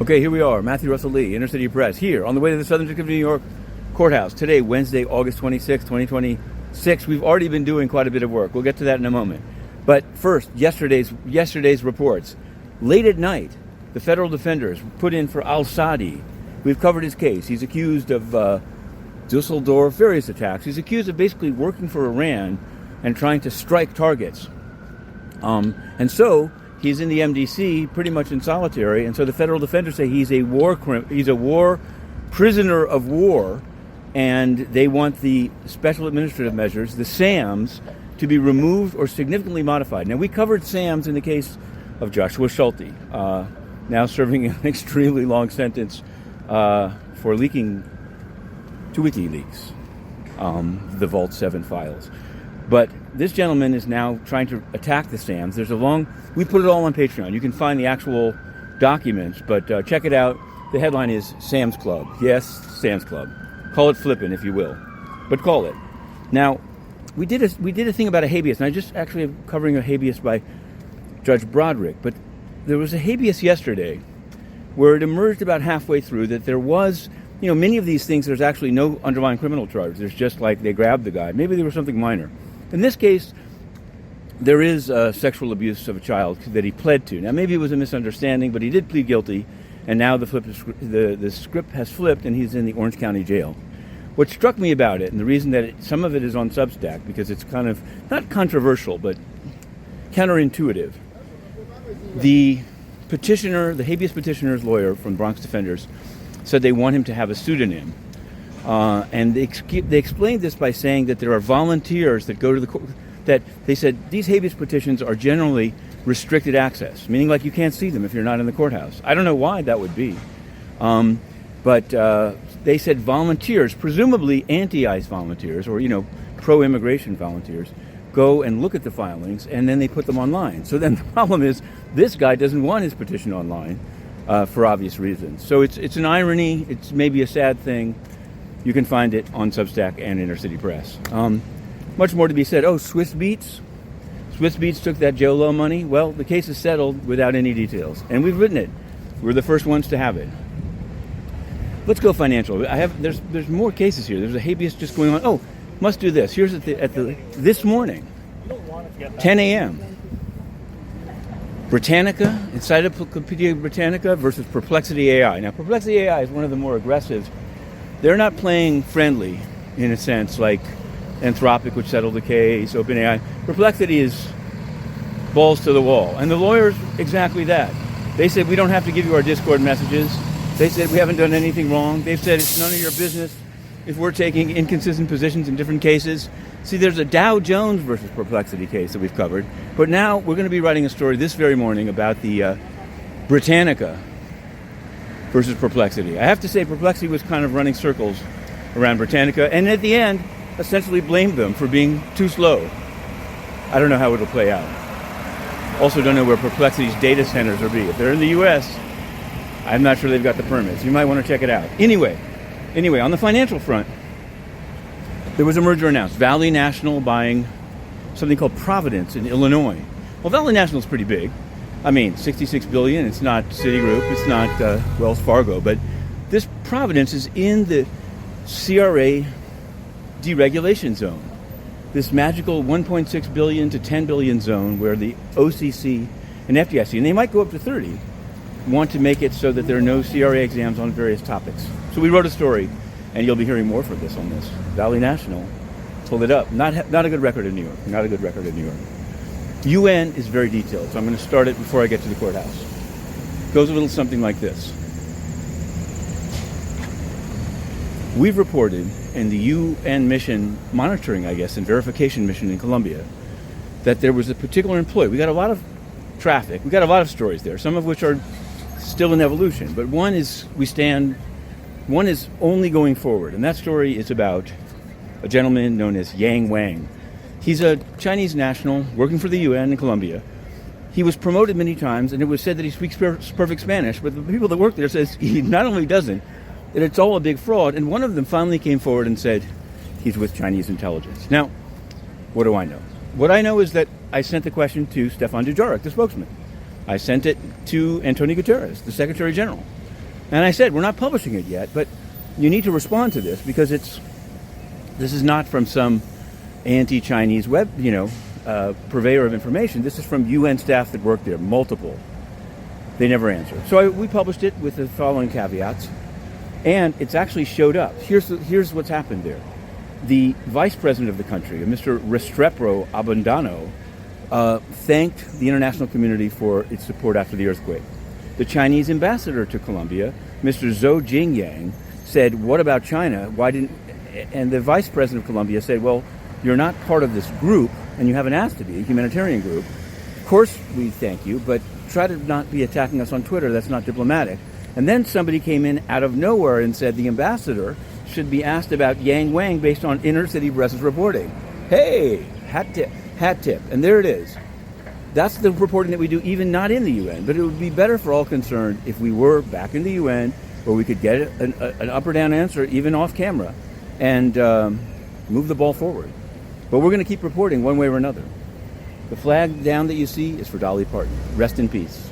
Okay, here we are, Matthew Russell Lee, Inner City Press, here on the way to the Southern District of New York Courthouse. Today, Wednesday, August 26, 2026. We've already been doing quite a bit of work. We'll get to that in a moment. But first, yesterday's reports. Late at night, the federal defenders put in for al-Sadi. We've covered his case. He's accused of Dusseldorf, various attacks. He's accused of basically working for Iran and trying to strike targets. And so he's in the MDC pretty much in solitary, and so the federal defenders say he's a war prisoner of war, and they want the special administrative measures, the SAMs, to be removed or significantly modified. Now, we covered SAMs in the case of Joshua Schulte, now serving an extremely long sentence for leaking to WikiLeaks the Vault 7 files. But this gentleman is now trying to attack the SAMs. We put it all on Patreon. You can find the actual documents, but check it out. The headline is Sam's Club. Yes, Sam's Club. Call it flippin', if you will, but call it. Now, we did a thing about a habeas, and I just actually am covering a habeas by Judge Broderick, but there was a habeas yesterday where it emerged about halfway through that there was, many of these things, there's actually no underlying criminal charge. There's just like they grabbed the guy. Maybe there was something minor. In this case, there is sexual abuse of a child that he pled to. Now, maybe it was a misunderstanding, but he did plead guilty, and now the script has flipped, and he's in the Orange County Jail. What struck me about it, and the reason that some of it is on Substack, because it's kind of not controversial, but counterintuitive. The petitioner, the habeas petitioner's lawyer from Bronx Defenders, said they want him to have a pseudonym. And they explained this by saying that there are volunteers that go to the court, that they said these habeas petitions are generally restricted access, meaning like you can't see them if you're not in the courthouse. I don't know why that would be. But they said volunteers, presumably anti-ICE volunteers or, pro-immigration volunteers, go and look at the filings and then they put them online. So then the problem is this guy doesn't want his petition online for obvious reasons. So it's an irony. It's maybe a sad thing. You can find it on Substack and Inner City Press. Much more to be said. Oh, Swiss Beats? Swiss Beats took that jail law money? Well, the case is settled without any details. And we've written it. We're the first ones to have it. Let's go financial. There's more cases here. There's a habeas just going on. Oh, must do this. Here's this morning, 10 a.m. Britannica, Encyclopedia Britannica versus Perplexity AI. Now, Perplexity AI is one of the more aggressive. They're not playing friendly, in a sense, like Anthropic, which settled the case, OpenAI. Perplexity is balls to the wall. And the lawyers, exactly that. They said, we don't have to give you our Discord messages. They said, we haven't done anything wrong. They've said, it's none of your business if we're taking inconsistent positions in different cases. See, there's a Dow Jones versus Perplexity case that we've covered. But now we're going to be writing a story this very morning about the Britannica versus Perplexity. I have to say Perplexity was kind of running circles around Britannica, and at the end, essentially blamed them for being too slow. I don't know how it'll play out. Also don't know where Perplexity's data centers will be. If they're in the U.S., I'm not sure they've got the permits. You might want to check it out. Anyway, on the financial front, there was a merger announced. Valley National buying something called Providence in Illinois. Well, Valley National is pretty big. I mean, $66 billion. It's not Citigroup. It's not Wells Fargo. But this Providence is in the CRA deregulation zone. This magical $1.6 billion to $10 billion zone where the OCC and FDIC, and they might go up to 30, want to make it so that there are no CRA exams on various topics. So we wrote a story, and you'll be hearing more from this on this. Valley National pulled it up. Not a good record in New York. Not a good record in New York. UN is very detailed, so I'm going to start it before I get to the courthouse. It goes a little something like this. We've reported in the UN mission monitoring, and verification mission in Colombia, that there was a particular employee. We got a lot of traffic. We got a lot of stories there, some of which are still in evolution. But one is only going forward. And that story is about a gentleman known as Yang Wang. He's a Chinese national working for the UN in Colombia. He was promoted many times, and it was said that he speaks perfect Spanish, but the people that work there says he not only doesn't, that it's all a big fraud. And one of them finally came forward and said he's with Chinese intelligence. Now, what do I know? What I know is that I sent the question to Stefan Dujarric, the spokesman. I sent it to Antonio Guterres, the Secretary General. And I said, we're not publishing it yet, but you need to respond to this because this is not from some anti-Chinese web, purveyor of information. This is from UN staff that work there, multiple. They never answered. So we published it with the following caveats, and it's actually showed up. Here's what's happened there. The vice president of the country, Mr. Restrepo Abundano, thanked the international community for its support after the earthquake. The Chinese ambassador to Colombia, Mr. Zhou Jingyang, said, "What about China? Why didn't?" And the vice president of Colombia said, "Well, you're not part of this group, and you haven't asked to be a humanitarian group. Of course, we thank you, but try to not be attacking us on Twitter. That's not diplomatic." And then somebody came in out of nowhere and said the ambassador should be asked about Yang Wang based on inner-city press reporting. Hey, hat tip. And there it is. That's the reporting that we do, even not in the UN. But it would be better for all concerned if we were back in the UN, where we could get an up or down answer, even off camera, and move the ball forward. But we're going to keep reporting one way or another. The flag down that you see is for Dolly Parton. Rest in peace.